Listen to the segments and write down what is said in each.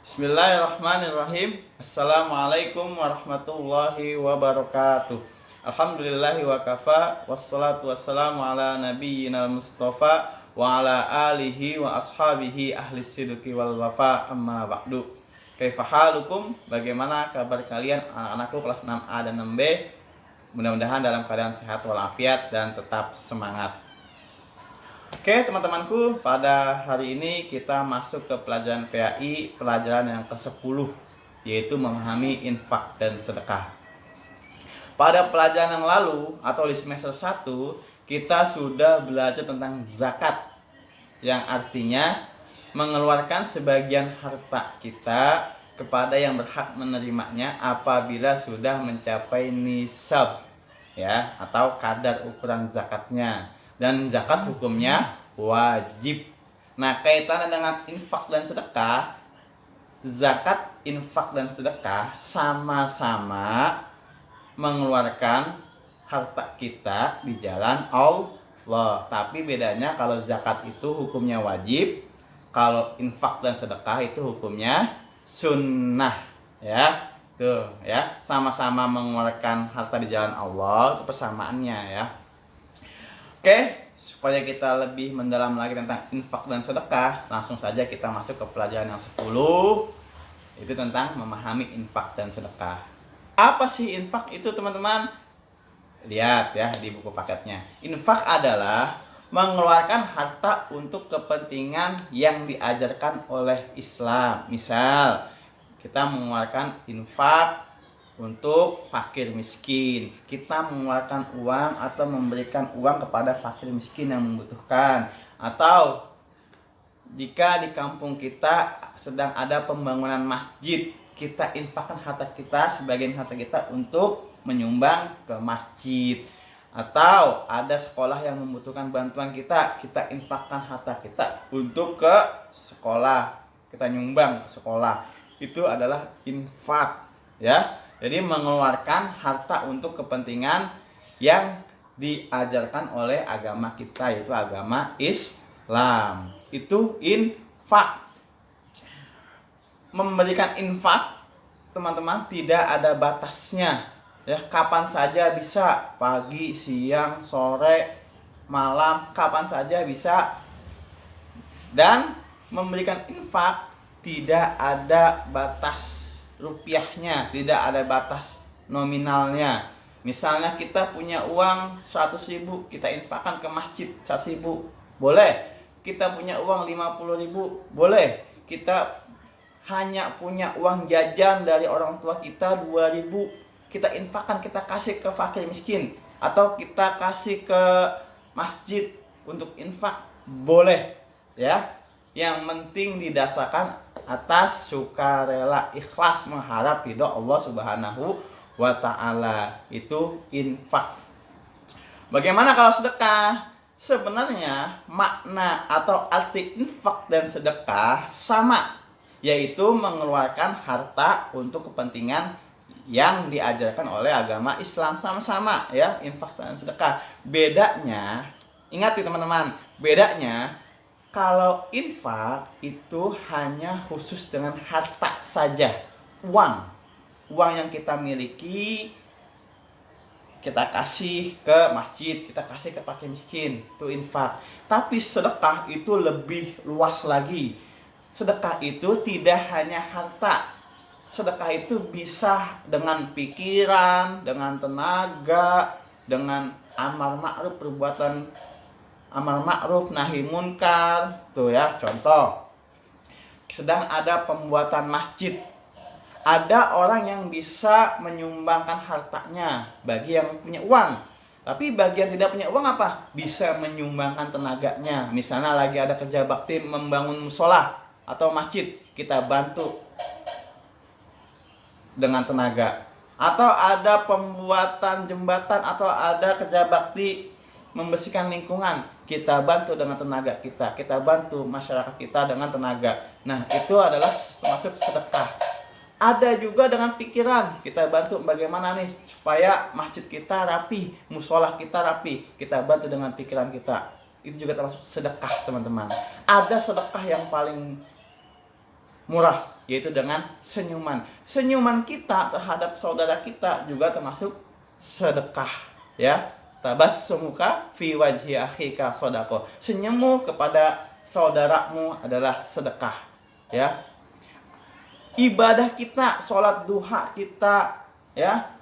Bismillahirrahmanirrahim. Assalamualaikum warahmatullahi wabarakatuh. Alhamdulillahi wa kafa. Wassalatu wassalamu ala nabiyyina mustafa wa ala alihi wa ashabihi ahli sidqi wal wafa, amma ba'du. Kaifa halukum? Bagaimana kabar kalian anak-anakku kelas 6A dan 6B? Mudah-mudahan dalam keadaan sehat walafiat dan tetap semangat. Oke teman-temanku, pada hari ini kita masuk ke pelajaran PAI, pelajaran yang ke-10, yaitu memahami infak dan sedekah. Pada pelajaran yang lalu atau di semester 1, kita sudah belajar tentang zakat, yang artinya mengeluarkan sebagian harta kita kepada yang berhak menerimanya apabila sudah mencapai nisab, ya, atau kadar ukuran zakatnya. Dan zakat hukumnya wajib. Nah, kaitannya dengan infak dan sedekah, zakat, infak dan sedekah sama-sama mengeluarkan harta kita di jalan Allah. Tapi bedanya kalau zakat itu hukumnya wajib, kalau infak dan sedekah itu hukumnya sunnah, ya. Tuh, ya, sama-sama mengeluarkan harta di jalan Allah, itu persamaannya, ya. Oke, supaya kita lebih mendalam lagi tentang infak dan sedekah, langsung saja kita masuk ke pelajaran yang 10, itu tentang memahami infak dan sedekah. Apa sih infak itu, teman-teman? Lihat ya di buku paketnya. Infak adalah mengeluarkan harta untuk kepentingan yang diajarkan oleh Islam. Misal, kita mengeluarkan infak untuk fakir miskin, kita mengeluarkan uang atau memberikan uang kepada fakir miskin yang membutuhkan, atau jika di kampung kita sedang ada pembangunan masjid, kita infakkan harta kita, sebagian harta kita untuk menyumbang ke masjid, atau ada sekolah yang membutuhkan bantuan kita infakkan harta kita untuk ke sekolah, kita nyumbang ke sekolah. Itu adalah infak, ya. Jadi mengeluarkan harta untuk kepentingan yang diajarkan oleh agama kita, yaitu agama Islam. Itu infak. Memberikan infak, teman-teman, tidak ada batasnya. Ya, kapan saja bisa, pagi, siang, sore, malam, kapan saja bisa. Dan memberikan infak tidak ada batas rupiahnya, tidak ada batas nominalnya. Misalnya kita punya uang 100.000, kita infakkan ke masjid 100.000, boleh. Kita punya uang 50.000, boleh. Kita hanya punya uang jajan dari orang tua kita 2.000, kita infakkan, kita kasih ke fakir miskin, atau kita kasih ke masjid untuk infak, boleh, ya. Yang penting didasarkan atas sukarela, ikhlas, mengharap ridho Allah Subhanahu wa ta'ala. Itu infak. Bagaimana kalau sedekah? Sebenarnya makna atau arti infak dan sedekah sama, yaitu mengeluarkan harta untuk kepentingan yang diajarkan oleh agama Islam. Sama-sama, ya, infak dan sedekah. Bedanya, ingat ya teman-teman, bedanya kalau infak itu hanya khusus dengan harta saja, uang yang kita miliki, kita kasih ke masjid, kita kasih ke fakir miskin, itu infak. Tapi sedekah itu lebih luas lagi. Sedekah itu tidak hanya harta. Sedekah itu bisa dengan pikiran, dengan tenaga, dengan amar ma'ruf, perbuatan amar ma'ruf nahi munkar. Tuh ya, contoh. Sedang ada pembuatan masjid. Ada orang yang bisa menyumbangkan hartanya bagi yang punya uang. Tapi bagi yang tidak punya uang apa? Bisa menyumbangkan tenaganya. Misalnya lagi ada kerja bakti membangun musola atau masjid, kita bantu dengan tenaga. Atau ada pembuatan jembatan, atau ada kerja bakti membersihkan lingkungan, kita bantu dengan tenaga kita bantu masyarakat kita dengan tenaga. Nah, itu adalah termasuk sedekah. Ada juga dengan pikiran, kita bantu bagaimana nih supaya masjid kita rapi, musola kita rapi, kita bantu dengan pikiran kita. Itu juga termasuk sedekah, teman-teman. Ada sedekah yang paling murah, yaitu dengan senyuman. Senyuman kita terhadap saudara kita juga termasuk sedekah, ya. Tabassumuka fi wajhi akhika shadaqah. Senyummu kepada saudaramu adalah sedekah, ya. Ibadah kita, sholat duha kita, ya,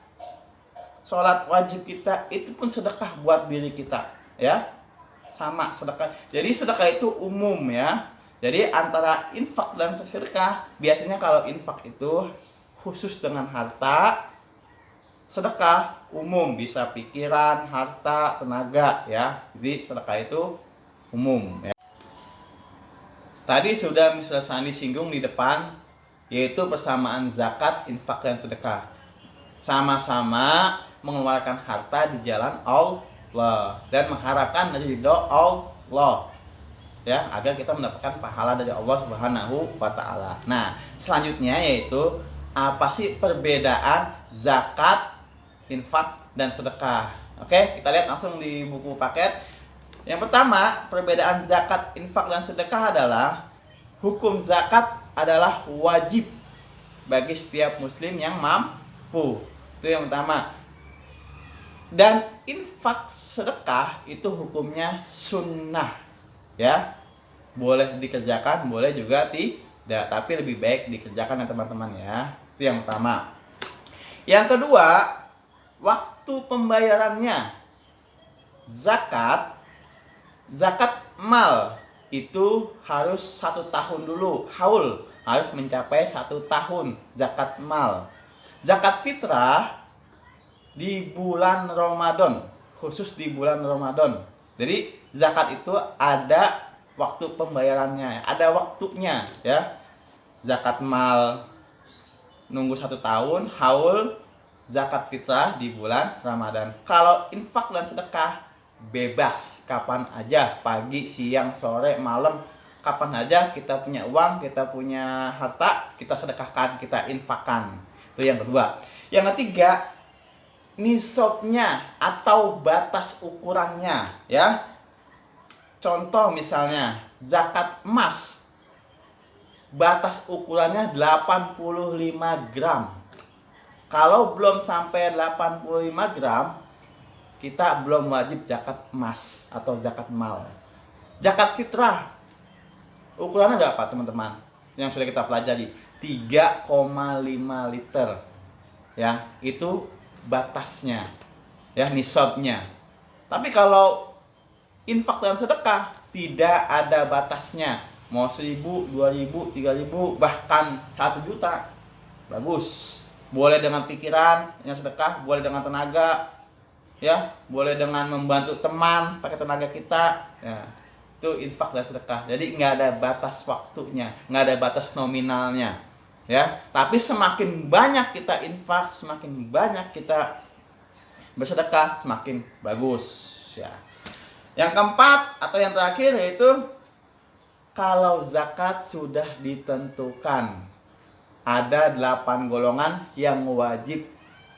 sholat wajib kita, itu pun sedekah buat diri kita, ya. Sama sedekah. Jadi sedekah itu umum, ya. Jadi antara infak dan sedekah, biasanya kalau infak itu khusus dengan harta, sedekah umum bisa pikiran, harta, tenaga, ya. Jadi sedekah itu umum, ya. Tadi sudah Mr. Sani singgung di depan, yaitu persamaan zakat, infak, dan sedekah. Sama-sama mengeluarkan harta di jalan Allah dan mengharapkan ridho Allah, ya, agar kita mendapatkan pahala dari Allah Subhanahu wa taala. Nah, selanjutnya yaitu apa sih perbedaan zakat, infak, dan sedekah? Oke, kita lihat langsung di buku paket. Yang pertama, perbedaan zakat, infak, dan sedekah adalah hukum zakat adalah wajib bagi setiap muslim yang mampu. Itu yang pertama. Dan infak, sedekah itu hukumnya sunnah, ya. Boleh dikerjakan, boleh juga tidak, tapi lebih baik dikerjakan ya teman-teman, ya. Itu yang pertama. Yang kedua, waktu pembayarannya. Zakat mal itu harus 1 tahun dulu, haul harus mencapai 1 tahun zakat mal. Zakat fitrah di bulan Ramadan, khusus di bulan Ramadan. Jadi zakat itu ada waktu pembayarannya, ada waktunya, ya. Zakat mal nunggu 1 tahun, haul zakat fitrah di bulan Ramadan. Kalau infak dan sedekah bebas kapan aja, pagi, siang, sore, malam, kapan aja kita punya uang, kita punya harta, kita sedekahkan, kita infakkan. Itu yang kedua. Yang ketiga, nisabnya atau batas ukurannya, ya. Contoh misalnya zakat emas, batas ukurannya 85 gram. Kalau belum sampai 85 gram, kita belum wajib zakat emas atau zakat mal. Zakat fitrah ukurannya berapa teman-teman? Yang sudah kita pelajari, 3,5 liter. Ya, itu batasnya, ya, nisabnya. Tapi kalau infak dan sedekah tidak ada batasnya. Mau 1.000, 2.000, 3.000, bahkan 1 juta. Bagus. Boleh dengan pikiran yang sedekah, boleh dengan tenaga, ya, boleh dengan membantu teman pakai tenaga kita, ya. Itu infak dan sedekah. Jadi nggak ada batas waktunya, nggak ada batas nominalnya, ya. Tapi semakin banyak kita infak, semakin banyak kita bersedekah, semakin bagus, ya. Yang keempat atau yang terakhir yaitu kalau zakat sudah ditentukan, ada 8 golongan yang wajib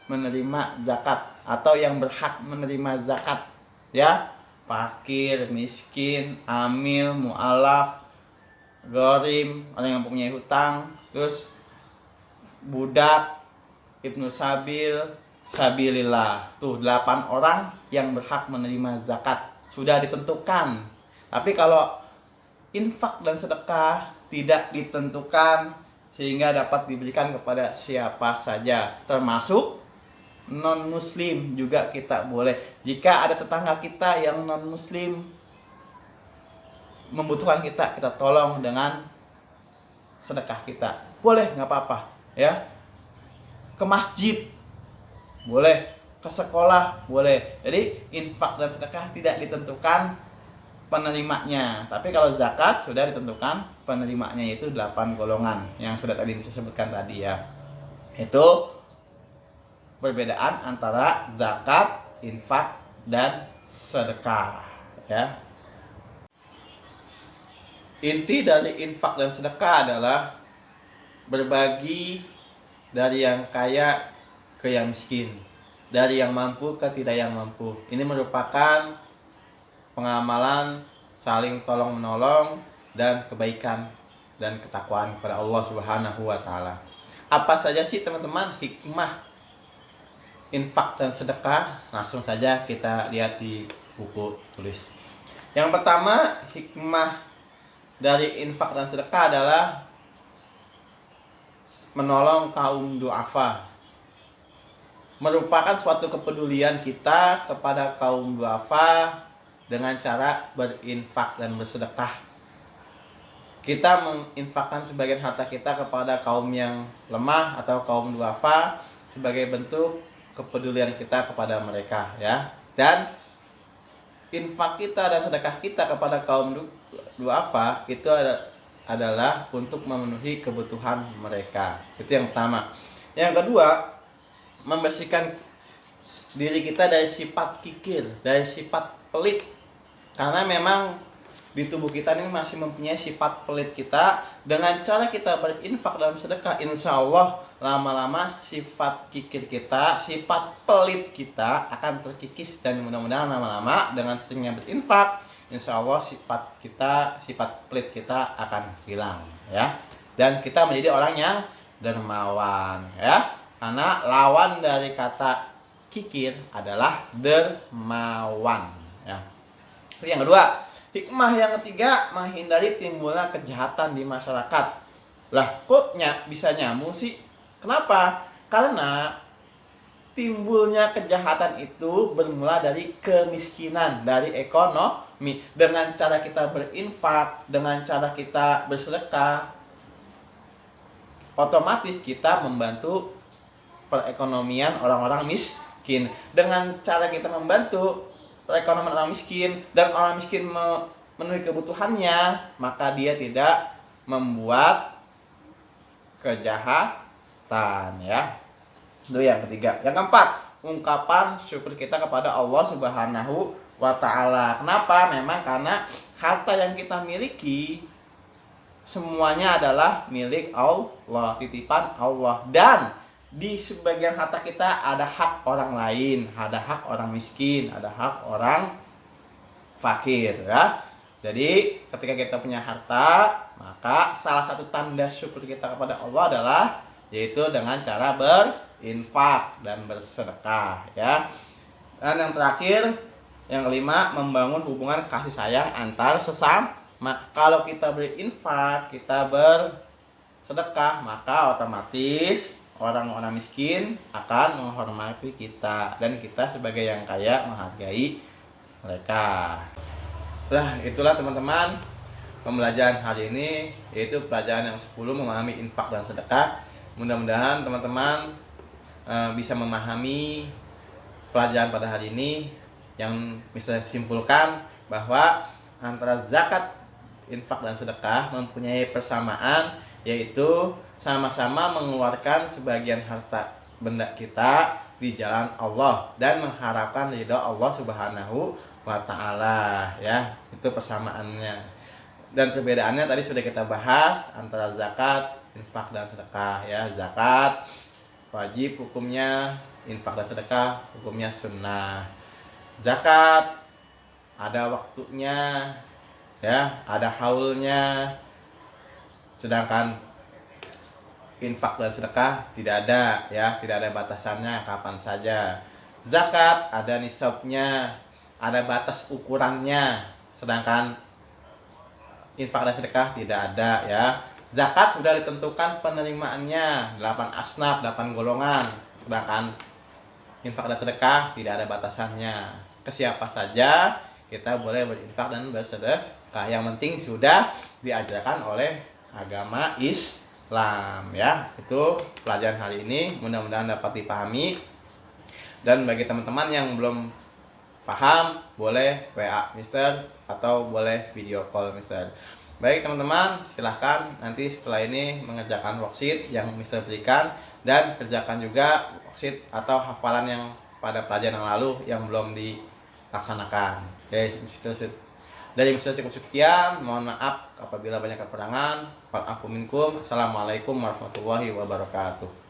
menerima zakat atau yang berhak menerima zakat, ya. Fakir, miskin, amil, mu'alaf, gharim, orang yang punya hutang, terus budak, ibnu sabil, sabilillah. Tuh 8 orang yang berhak menerima zakat sudah ditentukan. Tapi kalau infak dan sedekah tidak ditentukan, sehingga dapat diberikan kepada siapa saja, termasuk non muslim juga kita boleh. Jika ada tetangga kita yang non muslim membutuhkan kita, kita tolong dengan sedekah kita, boleh, nggak apa-apa, ya. Ke masjid boleh, ke sekolah boleh. Jadi infak dan sedekah tidak ditentukan penerimanya. Tapi kalau zakat sudah ditentukan penerimanya, yaitu 8 golongan yang sudah tadi saya sebutkan tadi, ya. Itu perbedaan antara zakat, infak, dan sedekah, ya. Inti dari infak dan sedekah adalah berbagi dari yang kaya ke yang miskin, dari yang mampu ke tidak yang mampu. Ini merupakan pengamalan saling tolong menolong dan kebaikan dan ketakwaan kepada Allah Subhanahu wa taala. Apa saja sih teman-teman hikmah infak dan sedekah? Langsung saja kita lihat di buku tulis. Yang pertama, hikmah dari infak dan sedekah adalah menolong kaum duafa. Merupakan suatu kepedulian kita kepada kaum duafa dengan cara berinfak dan bersedekah. Kita menginfakkan sebagian harta kita kepada kaum yang lemah atau kaum duafa sebagai bentuk kepedulian kita kepada mereka, ya. Dan infak kita dan sedekah kita kepada kaum duafa itu adalah untuk memenuhi kebutuhan mereka. Itu yang pertama. Yang kedua, membersihkan diri kita dari sifat kikir, dari sifat pelit. Karena memang di tubuh kita ini masih mempunyai sifat pelit kita. Dengan cara kita berinfak dalam sedekah, insya Allah lama-lama sifat kikir kita, sifat pelit kita akan terkikis. Dan mudah-mudahan lama-lama dengan seringnya berinfak, insya Allah sifat pelit kita akan hilang, ya. Dan kita menjadi orang yang dermawan, ya. Karena lawan dari kata kikir adalah dermawan, ya. Itu yang kedua. Hikmah yang ketiga, menghindari timbulnya kejahatan di masyarakat. Lah, kok bisa nyambung sih? Kenapa? Karena timbulnya kejahatan itu bermula dari kemiskinan, dari ekonomi. Dengan cara kita berinfak, dengan cara kita bersedekah, otomatis kita membantu perekonomian orang-orang miskin. Dengan cara kita membantu perekonomian orang miskin dan orang miskin memenuhi kebutuhannya, maka dia tidak membuat kejahatan, ya. Itu yang ketiga. Yang keempat, ungkapan syukur kita kepada Allah Subhanahu wa taala. Kenapa? Memang karena harta yang kita miliki semuanya adalah milik Allah, titipan Allah. Dan di sebagian harta kita ada hak orang lain, ada hak orang miskin, ada hak orang fakir, ya. Jadi ketika kita punya harta, maka salah satu tanda syukur kita kepada Allah adalah yaitu dengan cara berinfak dan bersedekah, ya. Dan yang terakhir, yang kelima, membangun hubungan kasih sayang antar sesama. Kalau kita berinfak, kita bersedekah, maka otomatis orang-orang miskin akan menghormati kita dan kita sebagai yang kaya menghargai mereka. Nah, itulah teman-teman pembelajaran hari ini, yaitu pelajaran yang 10, memahami infak dan sedekah. Mudah-mudahan teman-teman bisa memahami pelajaran pada hari ini yang bisa simpulkan bahwa antara zakat, infak dan sedekah mempunyai persamaan, yaitu sama-sama mengeluarkan sebagian harta benda kita di jalan Allah dan mengharapkan ridha Allah Subhanahu wa taala, ya. Itu persamaannya. Dan perbedaannya tadi sudah kita bahas antara zakat, infak dan sedekah, ya. Zakat wajib hukumnya, infak dan sedekah hukumnya sunnah. Zakat ada waktunya, ya, ada haulnya. Sedangkan infak dan sedekah tidak ada, ya, tidak ada batasannya, kapan saja. Zakat ada nisabnya, ada batas ukurannya, sedangkan infak dan sedekah tidak ada, ya. Zakat sudah ditentukan penerimaannya, 8 asnaf, 8 golongan, sedangkan infak dan sedekah tidak ada batasannya. Ke siapa saja kita boleh berinfak dan bersedekah, yang penting sudah diajarkan oleh agama Islam, ya. Itu pelajaran hari ini, mudah-mudahan dapat dipahami. Dan bagi teman-teman yang belum paham, boleh WA Mister atau boleh video call Mister. Baik teman-teman, silahkan nanti setelah ini mengerjakan worksheet yang Mister berikan, dan kerjakan juga worksheet atau hafalan yang pada pelajaran yang lalu yang belum dilaksanakan. Dari Mister cukup sekian, mohon maaf apabila banyak kekurangan. Wa'afu minkum. Assalamualaikum warahmatullahi wabarakatuh.